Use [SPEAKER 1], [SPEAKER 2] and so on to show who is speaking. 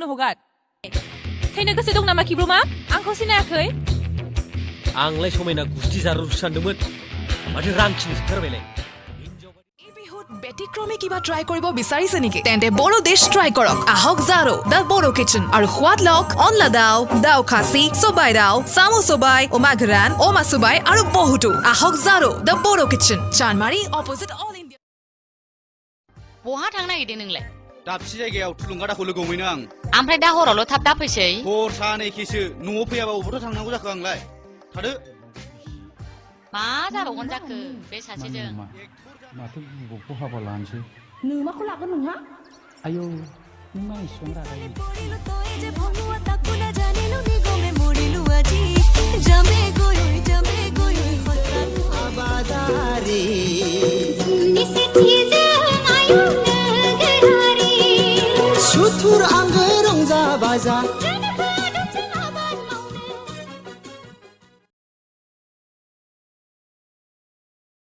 [SPEAKER 1] बुंनो हगार थैनो गोसो दं नामा किब्रुमा आंखौ सिनायाखै
[SPEAKER 2] आंलाय समायना गुस्ति जारु सानदोंमोन माथो रांखिनि सोरबायलाय
[SPEAKER 3] ব্যতিক্ৰমী কিবা ট্ৰাই কৰিব বিচাৰিছে নেকি তেন্তে বড়ো ডিশ ট্ৰাই কৰক আহক জাৰো দা বড়ো কিচেন আৰু সোৱাদ লওক অনলা দাও খাচি সবাই দাও সামু সবাই ওমাঘৰান ওমা সবাই আৰু বহুতো আহক জাৰো দা Boro kitchen Chanmari opposite all India
[SPEAKER 4] बहा थांनो नागिरदों नोंलाय
[SPEAKER 5] दाबसे जायगायाव थुलुंगादाखौ लोगो हमैनो आं
[SPEAKER 4] ओमफ्राय दा हरावल' थाब दाफैसै
[SPEAKER 5] हर सानैखेसो न'आव फैयाबा अबावथ' थांनांगौ जाखो आंलाय थादो
[SPEAKER 4] मा जाबावगोन जाखो बे सासेजों
[SPEAKER 6] माथो बुबौखौ हाबा लानोसै
[SPEAKER 7] नोमाखौ लागोन नोंहा
[SPEAKER 6] आयौ नों मा इसेबां रागायो
[SPEAKER 8] सुथुर आंगो रंजा बाजा